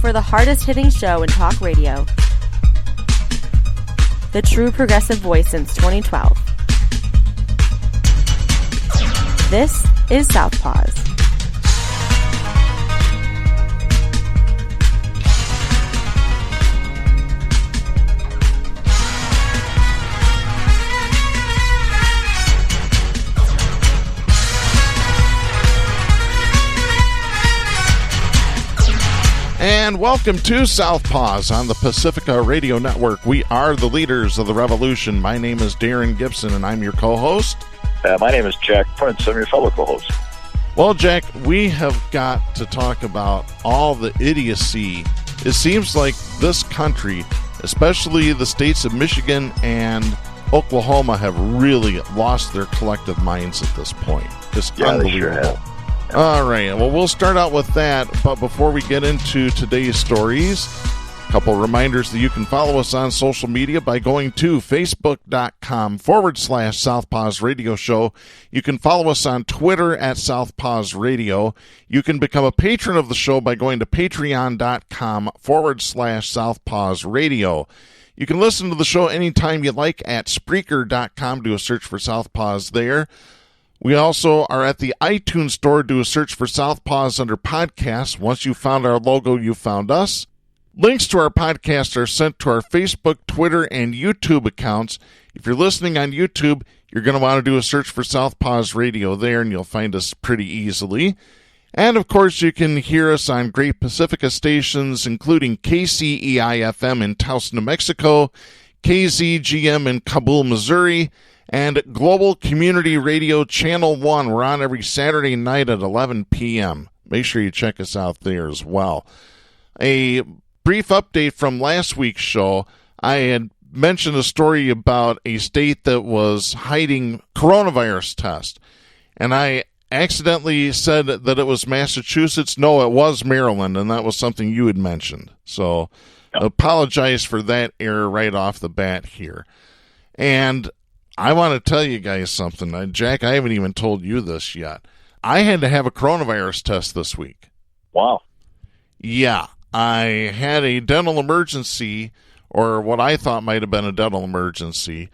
for the hardest-hitting show in talk radio. The true progressive voice since 2012. This is Southpaws. And welcome to Southpaws on the Pacifica Radio Network. We are the leaders of the revolution. My name is Darren Gibson, and I'm your co-host. My name is Jack Prince. I'm your fellow co-host. Well, Jack, we have got to talk about all the idiocy. It seems like this country, especially the states of Michigan and Oklahoma, have really lost their collective minds at this point. It's unbelievable. They sure have. All right, well, we'll start out with that, but before we get into today's stories, a couple reminders that you can follow us on social media by going to facebook.com/Southpaws Radio Show. You can follow us on Twitter at Southpaws Radio. You can become a patron of the show by going to patreon.com/Southpaws Radio. You can listen to the show anytime you like at Spreaker.com. Do a search for Southpaws there. We also are at the iTunes Store. Do a search for Southpaws under podcasts. Once you found our logo, you found us. Links to our podcast are sent to our Facebook, Twitter, and YouTube accounts. If you're listening on YouTube, you're going to want to do a search for Southpaws Radio there, and you'll find us pretty easily. And, of course, you can hear us on great Pacifica stations, including KCEI-FM in Taos, New Mexico, KZGM in Kabul, Missouri, and Global Community Radio Channel 1. We're on every Saturday night at 11 p.m. Make sure you check us out there as well. A brief update from last week's show. I had mentioned a story about a state that was hiding coronavirus tests, and I accidentally said that it was Massachusetts. No, it was Maryland, and that was something you had mentioned. So I apologize for that error right off the bat here. And I want to tell you guys something. Jack, I haven't even told you this yet. I had to have a coronavirus test this week. Wow. Yeah, I had a dental emergency, or what I thought might have been a dental emergency.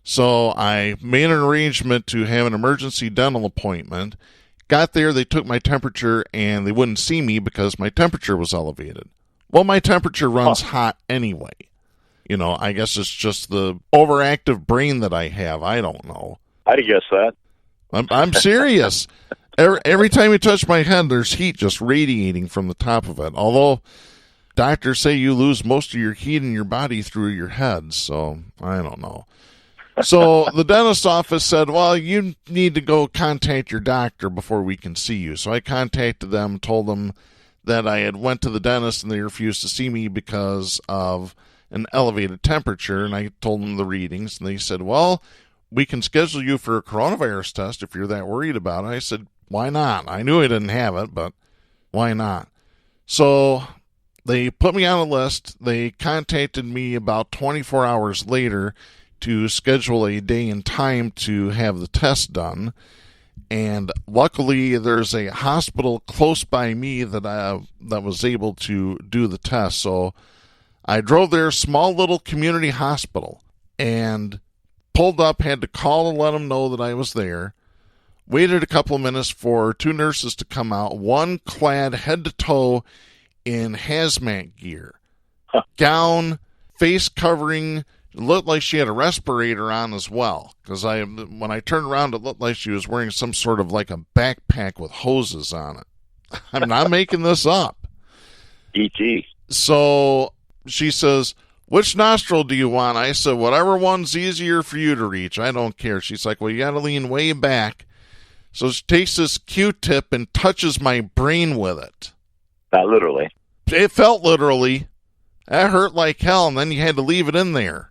So I made an arrangement to have an emergency dental appointment. Got there, they took my temperature, and they wouldn't see me because my temperature was elevated. Well, my temperature runs hot anyway. You know, I guess it's just the overactive brain that I have. I don't know. I'd guess that. I'm serious. Every time you touch my head, there's heat just radiating from the top of it. Although doctors say you lose most of your heat in your body through your head, so I don't know. So the dentist's office said, well, you need to go contact your doctor before we can see you. So I contacted them, told them that I had went to the dentist and they refused to see me because of an elevated temperature, and I told them the readings, and they said, well, we can schedule you for a coronavirus test if you're that worried about it. I said, why not? I knew I didn't have it, but why not? So they put me on a list. They contacted me about 24 hours later to schedule a day and time to have the test done, and luckily there's a hospital close by me that was able to do the test, so I drove there, small little community hospital, and pulled up, had to call and let them know that I was there. Waited a couple of minutes for two nurses to come out, one clad head to toe in hazmat gear. Gown, face covering, looked like she had a respirator on as well. Because when I turned around, it looked like she was wearing some sort of like a backpack with hoses on it. I'm not making this up. E.T. So she says, which nostril do you want? I said, whatever one's easier for you to reach. I don't care. She's like, well, you got to lean way back. So she takes this Q-tip and touches my brain with it. Not literally. It felt literally. That hurt like hell, and then you had to leave it in there.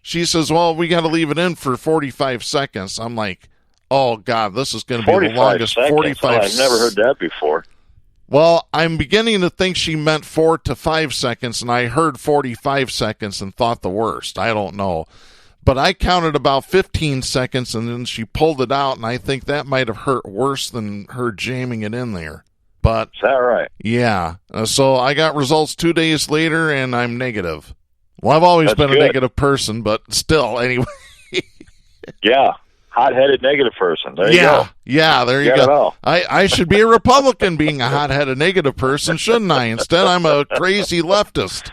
She says, well, we got to leave it in for 45 seconds. I'm like, oh, God, this is going to be the longest 45 seconds. I've never heard that before. Well, I'm beginning to think she meant 4 to 5 seconds, and I heard 45 seconds and thought the worst. I don't know. But I counted about 15 seconds, and then she pulled it out, and I think that might have hurt worse than her jamming it in there. But Is that right? yeah, so I got results 2 days later, and I'm negative. Well, I've always That's been good. a negative person, but still, anyway. Yeah. Hot-headed negative person. There you go. Yeah, there you Get it go. all. I should be a Republican being a hot-headed negative person, shouldn't I? Instead, I'm a crazy leftist.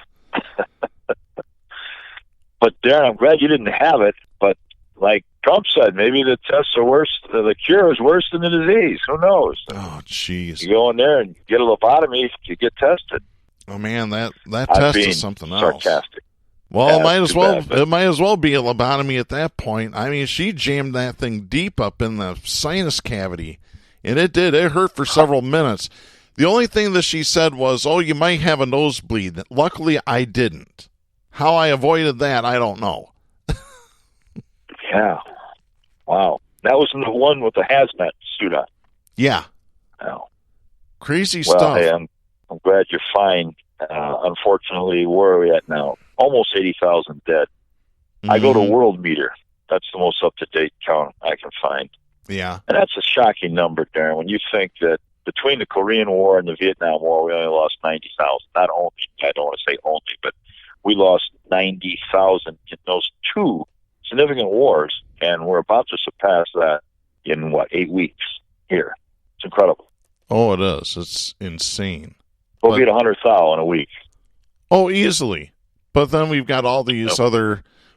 But, Darren, I'm glad you didn't have it. But like Trump said, maybe the tests are worse. The cure is worse than the disease. Who knows? Oh, jeez. You go in there and get a lobotomy, you get tested. Oh, man, that I'm test being is something else. sarcastic. Well, Yeah, it's too bad, but- it might as well be a lobotomy at that point. I mean, she jammed that thing deep up in the sinus cavity, and it hurt for several minutes. The only thing that she said was, "Oh, you might have a nosebleed." Luckily, I didn't. How I avoided that, I don't know. Yeah. Wow. That was the one with the hazmat suit on. Yeah, Oh. crazy Well, stuff. hey, I'm glad you're fine. Unfortunately, where are we at now? Almost 80,000 dead. I go to Mhm. World Meter. That's the most up-to-date count I can find. Yeah, And that's a shocking number, Darren, when you think that between the Korean War and the Vietnam War, we only lost 90,000. Not only, I don't want to say only, but we lost 90,000 in those two significant wars, and we're about to surpass that in, 8 weeks here. It's incredible. oh, it is. It's insane. We'll be at 100,000 in a week. Oh, easily. But then we've got all these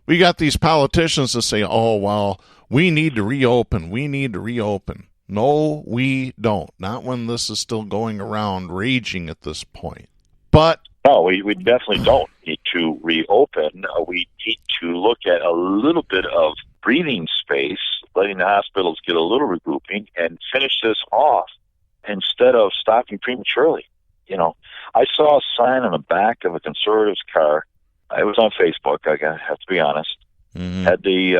we got these politicians that say, "Oh, well, we need to reopen. We need to reopen." No, we don't. Not when this is still going around, raging at this point. But No, we definitely don't need to reopen. We need to look at a little bit of breathing space, letting the hospitals get a little regrouping, and finish this off instead of stopping prematurely. You know, I saw a sign on the back of a conservative's car. It was on Facebook, I have to be honest. Had the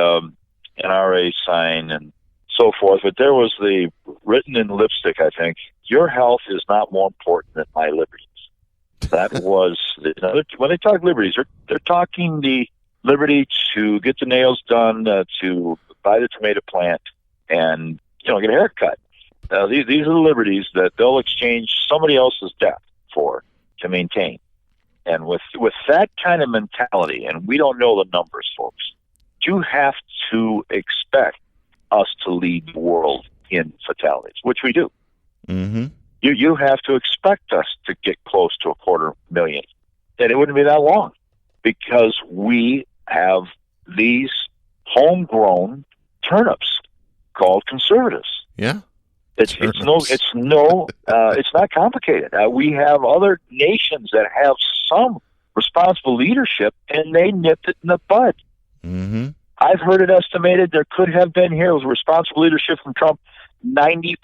NRA sign and so forth, but there was the written in lipstick, I think, "Your health is not more important than my liberties." That was, when they talk liberties, they're talking the liberty to get the nails done, to buy the tomato plant, and get a haircut. These are the liberties that they'll exchange somebody else's death for to maintain. And with that kind of mentality, and we don't know the numbers, folks, you have to expect us to lead the world in fatalities, which we do. mm-hmm. You have to expect us to get close to 250,000. And it wouldn't be that long because we have these homegrown turnips called conservatives. Yeah. It's not complicated. We have other nations that have some responsible leadership, and they nipped it in the bud. Mm-hmm. I've heard it estimated there could have been here with responsible leadership from Trump 90%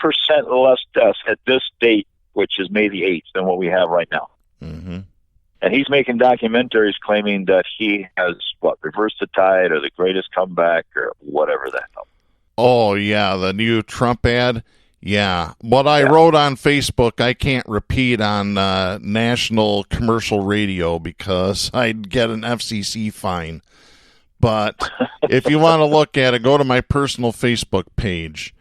less deaths at this date, which is May the 8th, than what we have right now. Mm-hmm. And he's making documentaries claiming that he has, reversed the tide or the greatest comeback or whatever the hell. Oh, yeah, the new Trump ad. Yeah. What I wrote on Facebook, I can't repeat on national commercial radio because I'd get an FCC fine. But if you want to look at it, go to my personal Facebook page.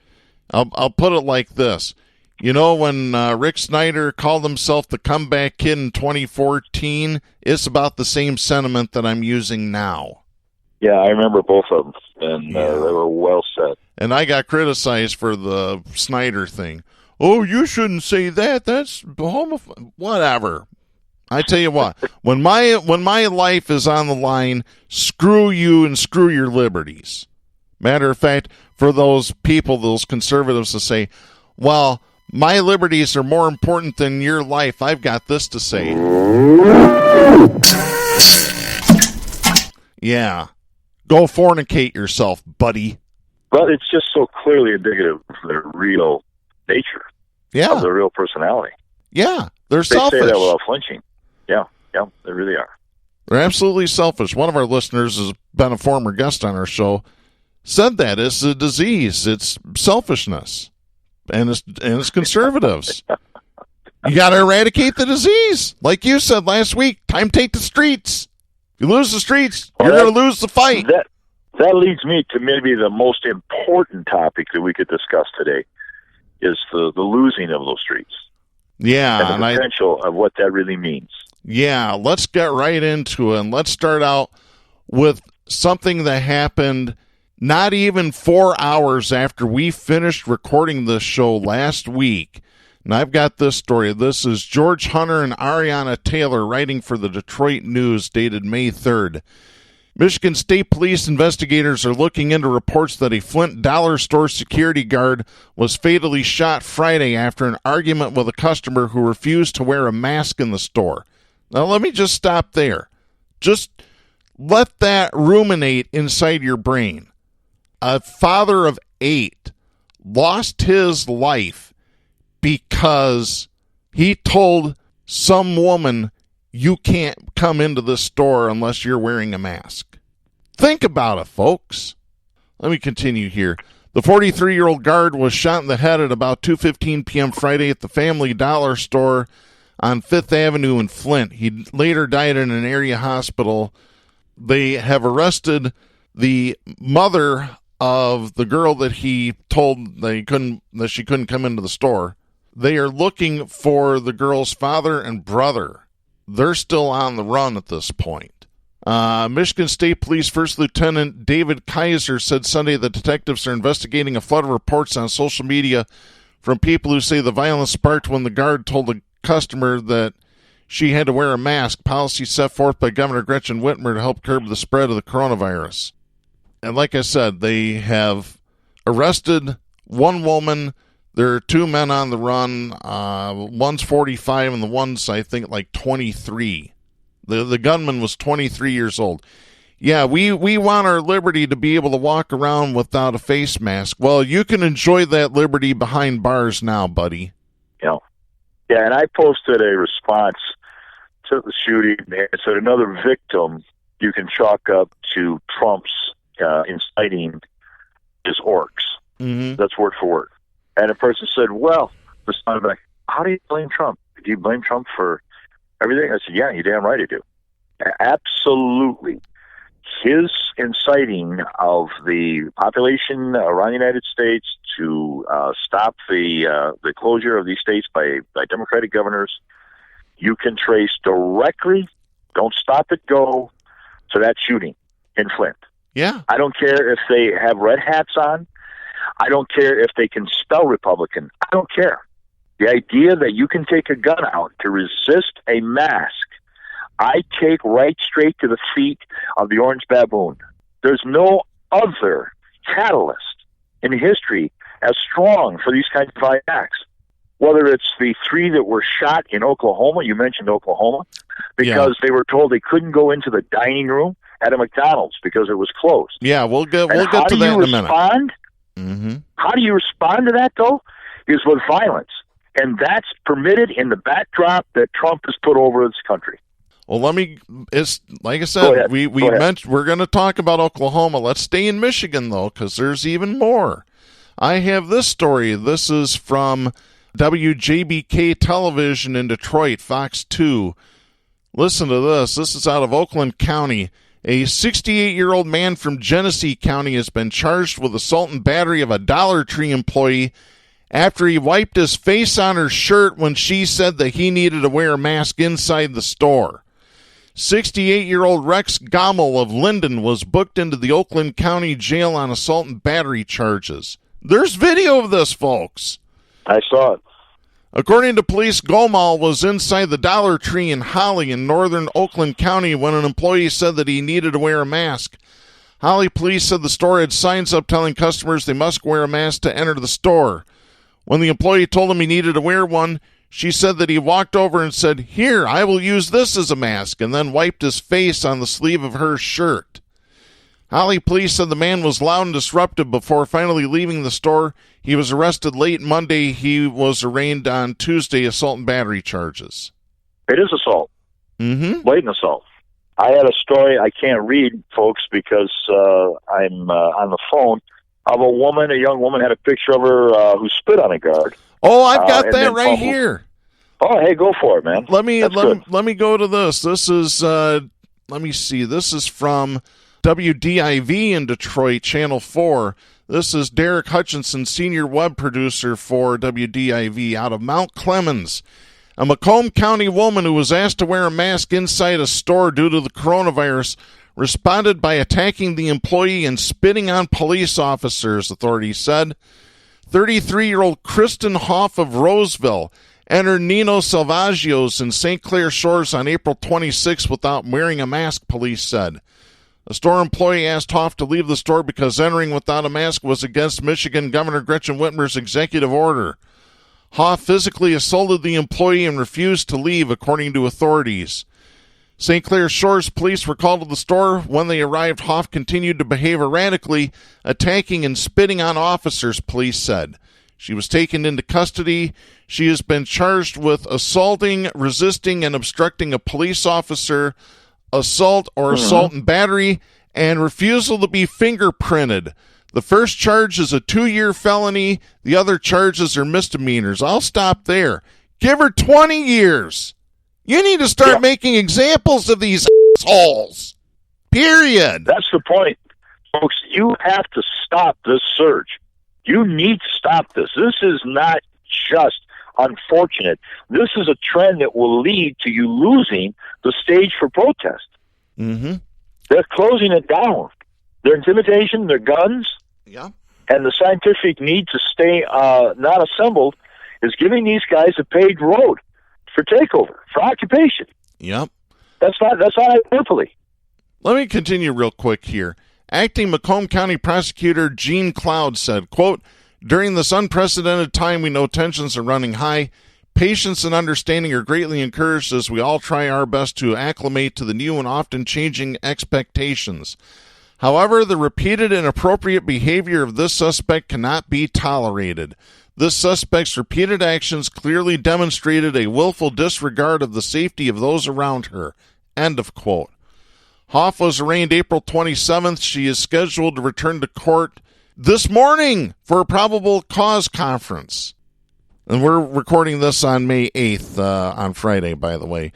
I'll put it like this. You know, when Rick Snyder called himself the comeback kid in 2014, it's about the same sentiment that I'm using now. Yeah, I remember both of them, and they were well said. And I got criticized for the Snyder thing. Oh, you shouldn't say that. That's homophobic. Whatever. I tell you what, when my life is on the line, screw you and screw your liberties. Matter of fact, for those people, those conservatives to say, well, my liberties are more important than your life, I've got this to say. Yeah. Go fornicate yourself, buddy. Well, it's just so clearly indicative of their real nature, of their real personality. Yeah, they're They selfish. say that without flinching. Yeah, they really are. They're absolutely selfish. One of our listeners has been a former guest on our show, said that it's a disease. It's selfishness, and it's conservatives. You got to eradicate the disease, like you said last week. Time to take the streets. If you lose the streets, you're going to lose the fight. That leads me to maybe the most important topic that we could discuss today is the losing of those streets. Yeah. And the potential of what that really means. Yeah, let's get right into it. And let's start out with something that happened not even 4 hours after we finished recording this show last week. And I've got this story. This is George Hunter and Ariana Taylor writing for the Detroit News, dated May 3rd. Michigan State Police investigators are looking into reports that a Flint dollar store security guard was fatally shot Friday after an argument with a customer who refused to wear a mask in the store. Now, let me just stop there. Just let that ruminate inside your brain. A father of 8 lost his life because he told some woman, you can't come into this store unless you're wearing a mask. Think about it, folks. Let me continue here. The 43-year-old guard was shot in the head at about 2:15 p.m. Friday at the Family Dollar store on 5th Avenue in Flint. He later died in an area hospital. They have arrested the mother of the girl that he told that she couldn't come into the store. They are looking for the girl's father and brother. They're still on the run at this point. Michigan State Police First Lieutenant David Kaiser said Sunday that detectives are investigating a flood of reports on social media from people who say the violence sparked when the guard told a customer that she had to wear a mask, policy set forth by Governor Gretchen Whitmer to help curb the spread of the coronavirus. And like I said, they have arrested one woman. There are 2 men on the run. One's 45 and the one's, I think, like 23. The gunman was 23 years old. Yeah, we want our liberty to be able to walk around without a face mask. Well, you can enjoy that liberty behind bars now, buddy. Yeah. Yeah, and I posted a response to the shooting. It said another victim you can chalk up to Trump's inciting his orcs. Mm-hmm. That's word for word. And a person said, well, responded back, how do you blame Trump? Do you blame Trump for everything? I said, yeah, you're damn right I do. Absolutely. His inciting of the population around the United States to stop the closure of these states by Democratic governors, you can trace directly, don't stop it, go, to that shooting in Flint. Yeah. I don't care if they have red hats on. I don't care if they can spell Republican. I don't care. The idea that you can take a gun out to resist a mask, I take right straight to the feet of the orange baboon. There's no other catalyst in history as strong for these kinds of acts. Whether it's the 3 that were shot in Oklahoma, you mentioned Oklahoma, because they were told they couldn't go into the dining room at a McDonald's because it was closed. Yeah, we'll get to that in a minute. Mm-hmm. How do you respond to that, though? Is with violence. And that's permitted in the backdrop that Trump has put over this country. Well, it's like I said, we mentioned we're going to talk about Oklahoma. Let's stay in Michigan, though, because there's even more. I have this story. This is from WJBK Television in Detroit, Fox 2. Listen to this. This is out of Oakland County. A 68-year-old man from Genesee County has been charged with assault and battery of a Dollar Tree employee after he wiped his face on her shirt when she said that he needed to wear a mask inside the store. 68-year-old Rex Gommel of Linden was booked into the Oakland County Jail on assault and battery charges. There's video of this, folks. I saw it. According to police, Gommel was inside the Dollar Tree in Holly in northern Oakland County when an employee said that he needed to wear a mask. Holly police said the store had signs up telling customers they must wear a mask to enter the store. When the employee told him he needed to wear one, she said that he walked over and said, "Here, I will use this as a mask," and then wiped his face on the sleeve of her shirt. Holly police said the man was loud and disruptive before finally leaving the store. He was arrested late Monday. He was arraigned on Tuesday, assault and battery charges. It is assault. Mm-hmm. Blatant assault. I had a story I can't read, folks, because I'm on the phone, of a young woman had a picture of her who spit on a guard. Oh, I've got that right here. Oh, hey, go for it, man. Let me go to this. This is let me see. This is from WDIV in Detroit, Channel 4. This is Derek Hutchinson, senior web producer for WDIV out of Mount Clemens. A Macomb County woman who was asked to wear a mask inside a store due to the coronavirus responded by attacking the employee and spitting on police officers, authorities said. 33-year-old Kristen Hoff of Roseville entered Nino Salvaggio's in St. Clair Shores on April 26 without wearing a mask, police said. A store employee asked Hoff to leave the store because entering without a mask was against Michigan Governor Gretchen Whitmer's executive order. Hoff physically assaulted the employee and refused to leave, according to authorities. St. Clair Shores police were called to the store. When they arrived, Hoff continued to behave erratically, attacking and spitting on officers, police said. She was taken into custody. She has been charged with assaulting, resisting, and obstructing a police officer, assault or assault and battery, and refusal to be fingerprinted. The first charge is a 2-year felony. The other charges are misdemeanors. I'll stop there. Give her 20 years. You need to start making examples of these assholes. Period. That's the point. Folks, you have to stop this surge. You need to stop this. This is not just unfortunate. This is a trend that will lead to you losing the stage for protest. Mm-hmm. They're closing it down. Their intimidation, their guns, and the scientific need to stay not assembled is giving these guys a paved road for takeover, for occupation. Yep. That's not hyperbole. Let me continue real quick here. Acting Macomb County Prosecutor Gene Cloud said, quote, "During this unprecedented time, we know tensions are running high. Patience and understanding are greatly encouraged as we all try our best to acclimate to the new and often changing expectations. However, the repeated inappropriate behavior of this suspect cannot be tolerated. This suspect's repeated actions clearly demonstrated a willful disregard of the safety of those around her." End of quote. Hoff was arraigned April 27th. She is scheduled to return to court this morning for a probable cause conference. And we're recording this on May 8th, on Friday, by the way.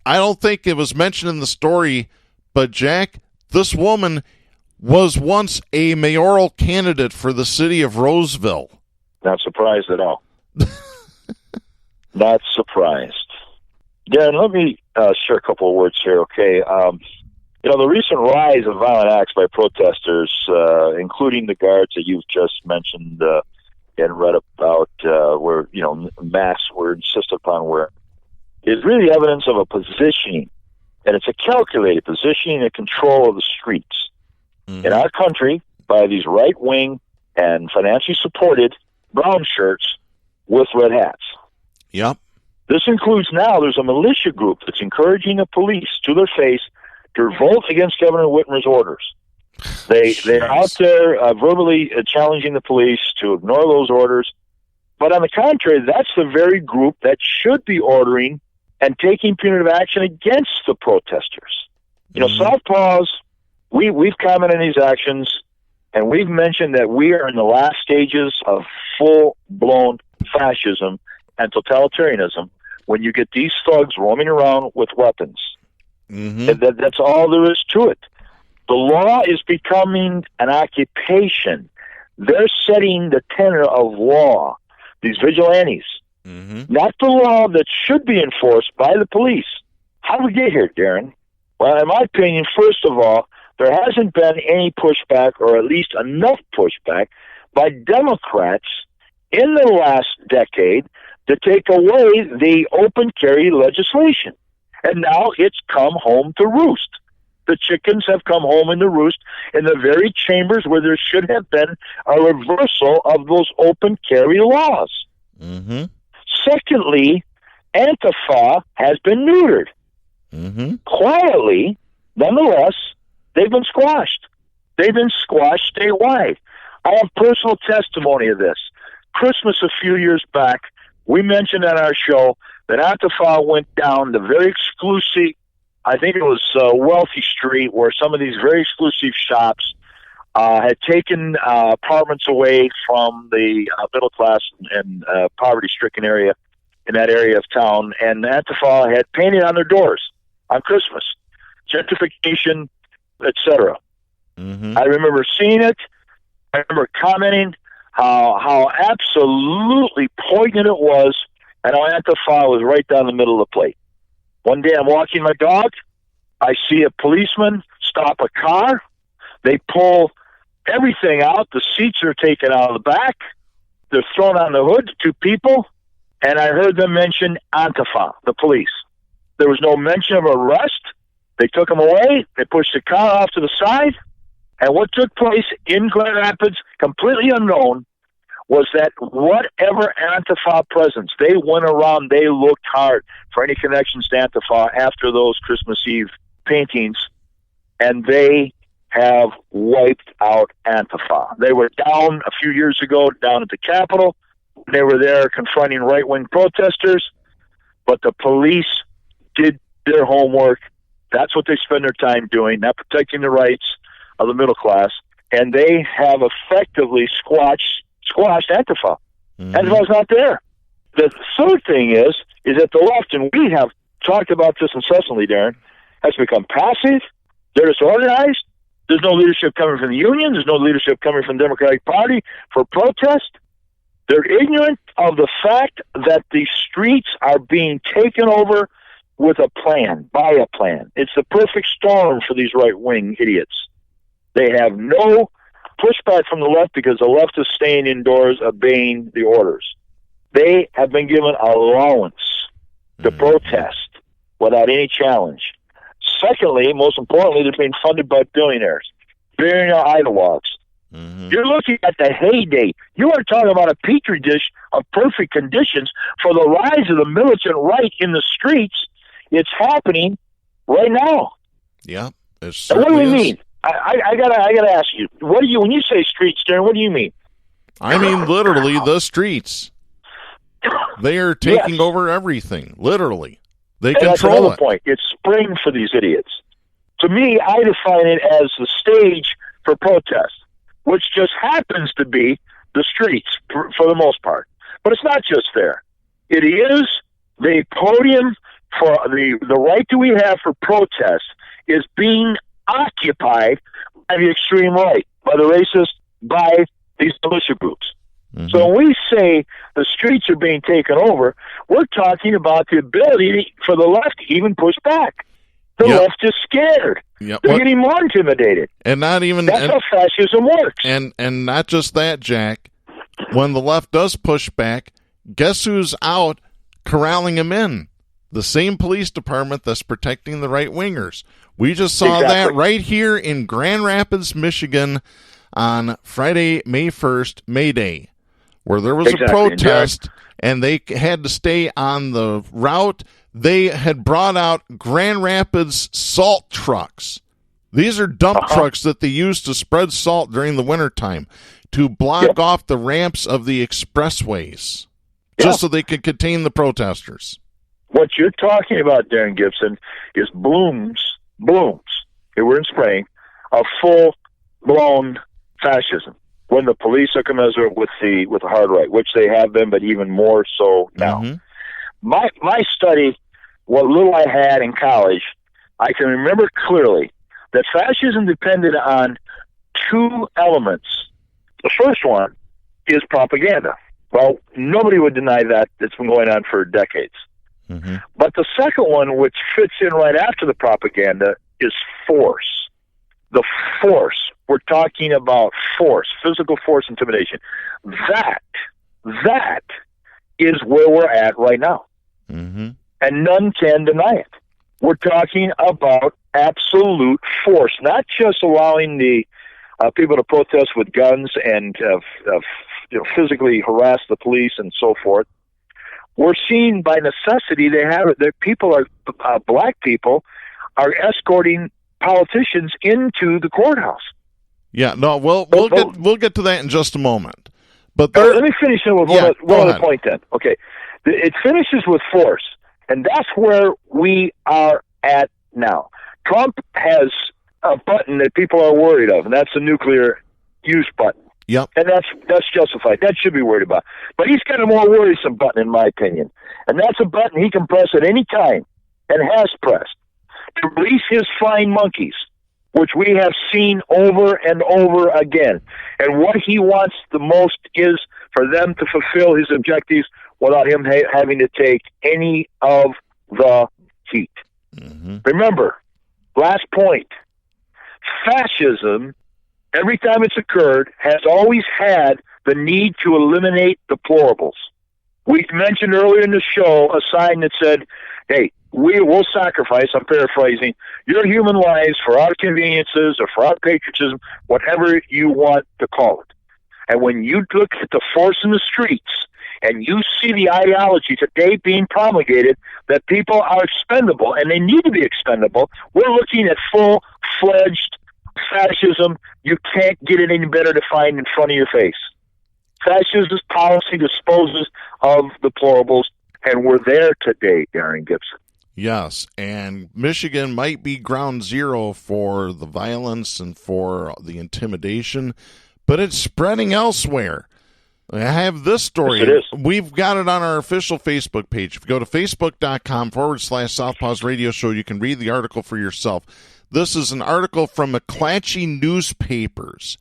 I don't think it was mentioned in the story, but Jack, this woman was once a mayoral candidate for the city of Roseville. Not surprised at all. Not surprised. Darren, let me share a couple of words here, okay? The recent rise of violent acts by protesters, including the guards that you've just mentioned and read about, where, masks were insisted upon wearing, is really evidence of a positioning, and it's a calculated positioning and control of the streets in our country by these right-wing and financially supported brown shirts with red hats. Yep. This includes now there's a militia group that's encouraging the police to their face to revolt against Governor Whitmer's orders. They're out there verbally challenging the police to ignore those orders. But on the contrary, that's the very group that should be ordering and taking punitive action against the protesters. Southpaws, we've commented on these actions, and we've mentioned that we are in the last stages of full-blown fascism and totalitarianism when you get these thugs roaming around with weapons. That's all there is to it. The law is becoming an occupation. They're setting the tenor of law, these vigilantes, not the law that should be enforced by the police. How did we get here, Darren? Well, in my opinion, first of all, there hasn't been any pushback, or at least enough pushback, by Democrats in the last decade to take away the open carry legislation. And now it's come home to roost. The chickens have come home in the roost in the very chambers where there should have been a reversal of those open carry laws. Secondly, Antifa has been neutered. Quietly, nonetheless, they've been squashed. They've been squashed statewide. I have personal testimony of this. Christmas a few years back, we mentioned on our show that Antifa went down the very exclusive, I think it was Wealthy Street, where some of these very exclusive shops had taken apartments away from the middle class and poverty-stricken area in that area of town, and Antifa had painted on their doors on Christmas, gentrification, etc. I remember seeing it. I remember commenting how absolutely poignant it was and our Antifa was right down the middle of the plate. One day I'm walking my dog. I see a policeman stop a car. They pull everything out. The seats are taken out of the back. They're thrown on the hood, 2 people, and I heard them mention Antifa, the police. There was no mention of arrest. They took them away. They pushed the car off to the side. And what took place in Grand Rapids, completely unknown, was that whatever Antifa presence, they went around, they looked hard for any connections to Antifa after those Christmas Eve paintings, and they have wiped out Antifa. They were down a few years ago, down at the Capitol. They were there confronting right-wing protesters, but the police did their homework. That's what they spend their time doing, not protecting the rights of the middle class, and they have effectively squashed Antifa. Antifa's not there. The third thing is that the left, and we have talked about this incessantly, Darren, has become passive. They're disorganized. There's no leadership coming from the union. There's no leadership coming from the Democratic Party for protest. They're ignorant of the fact that the streets are being taken over with a plan, by a plan. It's the perfect storm for these right-wing idiots. They have no pushback from the left because the left is staying indoors, obeying the orders. They have been given allowance to protest without any challenge. Secondly, most importantly, they're being funded by billionaires, billionaire ideologues. You're looking at the heyday. You are talking about a petri dish of perfect conditions for the rise of the militant right in the streets. It's happening right now. Yeah, it what do we is. mean? I gotta ask you. What do you, when you say streets, Darren? What do you mean? I mean literally the streets. They are taking over everything. Literally, they control that's another it. point. It's spring for these idiots. To me, I define it as the stage for protest, which just happens to be the streets for the most part. But it's not just there. It is the podium for the right that we have for protest is being occupied by the extreme right, by the racist, by these militia groups. So when we say the streets are being taken over, we're talking about the ability for the left to even push back. The left is scared. They're getting more intimidated. And not even that's how fascism works. And not just that, Jack. When the left does push back, guess who's out corralling them in? The same police department that's protecting the right-wingers. We just saw that right here in Grand Rapids, Michigan on Friday, May 1st, May Day, where there was a protest and they had to stay on the route. They had brought out Grand Rapids salt trucks. These are dump trucks that they use to spread salt during the wintertime to block off the ramps of the expressways just so they could contain the protesters. What you're talking about, Darren Gibson, is blooms, here we're in spring, of full-blown fascism, when the police are commensurate with the hard right, which they have been, but even more so now. My study, what little I had in college, I can remember clearly that fascism depended on 2 elements. The first one is propaganda. Well, nobody would deny that. It's been going on for decades. But the second one, which fits in right after the propaganda, is force. The force. We're talking about force, physical force, intimidation. That is where we're at right now. And none can deny it. We're talking about absolute force, not just allowing the people to protest with guns and physically harass the police and so forth. We're seeing by necessity that people are black people are escorting politicians into the courthouse. Yeah, no, we'll get to that in just a moment. But let me finish with one other point then. Okay, it finishes with force, and that's where we are at now. Trump has a button that people are worried of, and that's the nuclear use button. Yep. And that's justified. That should be worried about. But he's got a more worrisome button, in my opinion. And that's a button he can press at any time, and has pressed, to release his flying monkeys, which we have seen over and over again. And what he wants the most is for them to fulfill his objectives without him having to take any of the heat. Mm-hmm. Remember, last point, fascism, every time it's occurred, has always had the need to eliminate deplorables. We mentioned earlier in the show a sign that said, hey, we will sacrifice, I'm paraphrasing, your human lives for our conveniences or for our patriotism, whatever you want to call it. And when you look at the force in the streets and you see the ideology today being promulgated that people are expendable and they need to be expendable, we're looking at full-fledged fascism. You can't get it any better defined in front of your face. Fascist policy disposes of deplorables, and we're there today, Darren Gibson. Yes, and Michigan might be ground zero for the violence and for the intimidation, but it's spreading elsewhere. I have this story. Yes, it is. We've got it on our official Facebook page. If you go to facebook.com/Southpaws Radio Show, you can read the article for yourself. This is an article from McClatchy Newspapers.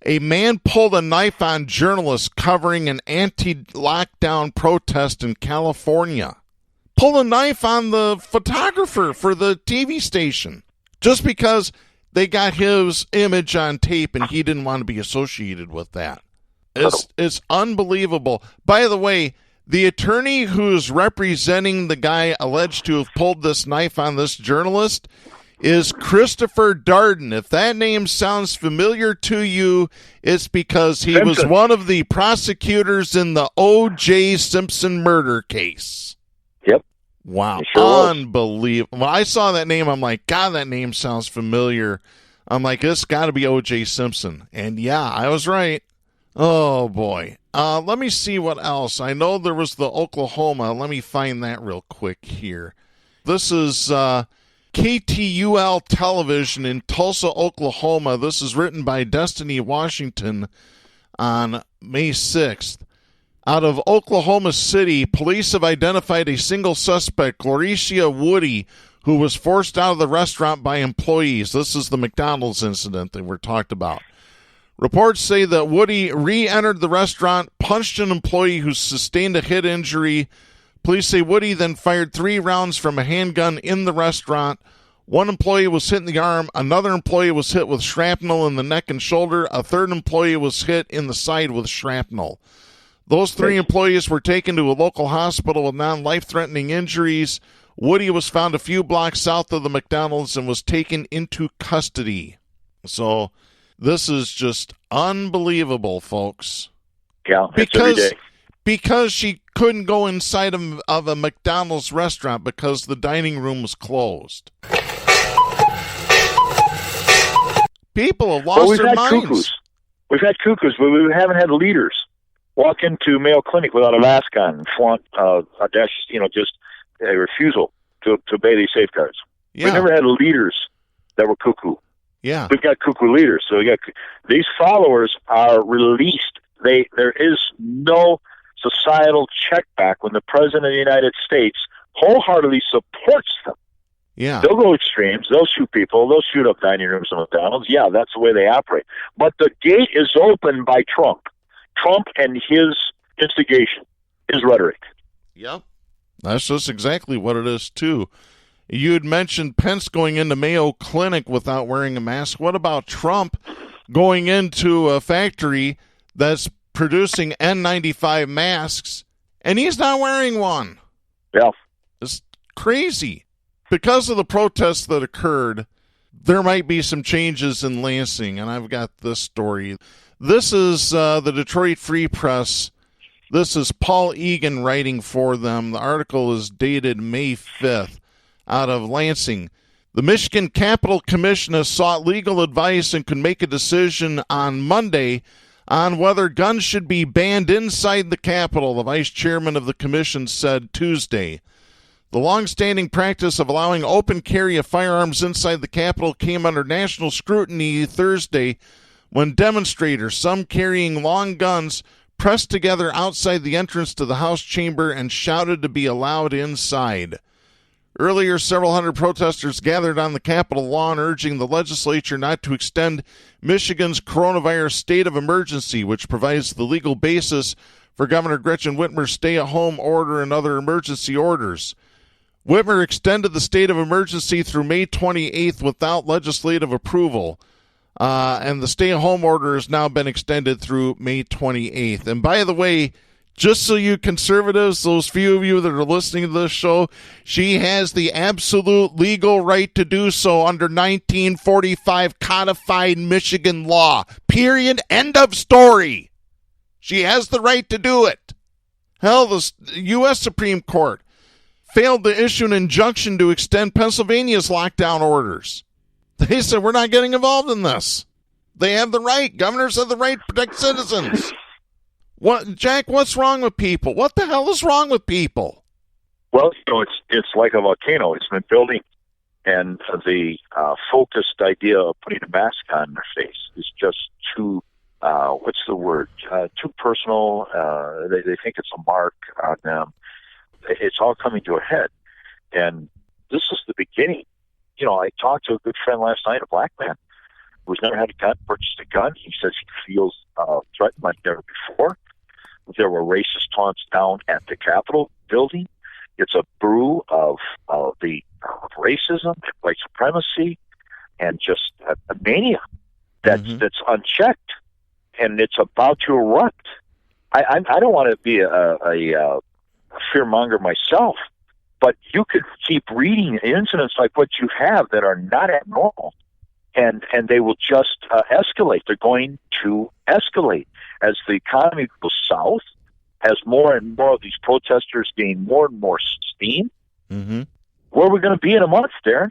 A man pulled a knife on journalists covering an anti-lockdown protest in California. Pulled a knife on the photographer for the TV station just because they got his image on tape and he didn't want to be associated with that. It's unbelievable. By the way, the attorney who's representing the guy alleged to have pulled this knife on this journalist is Christopher Darden. If that name sounds familiar to you, it's because he was one of the prosecutors in the O.J. Simpson murder case. Yep. Wow. Sure unbelievable. When I saw that name, I'm like, God, that name sounds familiar. I'm like, it's got to be O.J. Simpson. And yeah, I was right. Oh, boy. Let me see what else. I know there was the Oklahoma. Let me find that real quick here. This is KTUL Television in Tulsa, Oklahoma. This is written by Destiny Washington on May 6th. Out of Oklahoma City, police have identified a single suspect, Gloricia Woody, who was forced out of the restaurant by employees. This is the McDonald's incident that we're talked about. Reports say that Woody re-entered the restaurant, punched an employee who sustained a head injury. Police say Woody then fired 3 rounds from a handgun in the restaurant. One employee was hit in the arm. Another employee was hit with shrapnel in the neck and shoulder. A third employee was hit in the side with shrapnel. Those 3 employees were taken to a local hospital with non-life-threatening injuries. Woody was found a few blocks south of the McDonald's and was taken into custody. So this is just unbelievable, folks. Yeah, it's every day. Because she couldn't go inside of a McDonald's restaurant because the dining room was closed. People have lost their minds. Cuckoos. We've had cuckoos, but we haven't had leaders walk into Mayo Clinic without a mask on, flaunt just a refusal to obey these safeguards. Yeah. We've never had leaders that were cuckoo. Yeah. We've got cuckoo leaders. So these followers are released. There is no societal check back when the President of the United States wholeheartedly supports them. Yeah. They'll go extremes. They'll shoot people. They'll shoot up dining rooms at McDonald's. Yeah, that's the way they operate. But the gate is open by Trump. Trump and his instigation, his rhetoric. Yep. That's just exactly what it is, too. You had mentioned Pence going into Mayo Clinic without wearing a mask. What about Trump going into a factory that's producing N95 masks, and he's not wearing one? Yeah. It's crazy. Because of the protests that occurred, there might be some changes in Lansing, and I've got this story. This is the Detroit Free Press. This is Paul Egan writing for them. The article is dated May 5th out of Lansing. The Michigan Capital Commission has sought legal advice and could make a decision on Monday on whether guns should be banned inside the Capitol, the vice chairman of the commission said Tuesday. The long-standing practice of allowing open carry of firearms inside the Capitol came under national scrutiny Thursday when demonstrators, some carrying long guns, pressed together outside the entrance to the House chamber and shouted to be allowed inside. Earlier, several hundred protesters gathered on the Capitol lawn urging the legislature not to extend Michigan's coronavirus state of emergency, which provides the legal basis for Governor Gretchen Whitmer's stay-at-home order and other emergency orders. Whitmer extended the state of emergency through May 28th without legislative approval, and the stay-at-home order has now been extended through May 28th. And by the way, just so you conservatives, those few of you that are listening to this show, she has the absolute legal right to do so under 1945 codified Michigan law. Period. End of story. She has the right to do it. Hell, the U.S. Supreme Court failed to issue an injunction to extend Pennsylvania's lockdown orders. They said, we're not getting involved in this. They have the right. Governors have the right to protect citizens. What, Jack, what's wrong with people? What the hell is wrong with people? Well, it's like a volcano. It's been building, and the focused idea of putting a mask on their face is just too, what's the word? Too personal. They think it's a mark on them. It's all coming to a head, and this is the beginning. You know, I talked to a good friend last night, a black man who's never had a gun, purchased a gun. He says he feels threatened like never before. There were racist taunts down at the Capitol building. It's a brew of the racism, white supremacy, and just a mania that's unchecked, and it's about to erupt. I don't want to be a fearmonger myself, but you could keep reading incidents like what you have that are not abnormal, and they will just escalate. They're going to escalate as the economy goes south, as more and more of these protesters gain more and more steam. Mm-hmm. Where are we going to be in a month, Darren?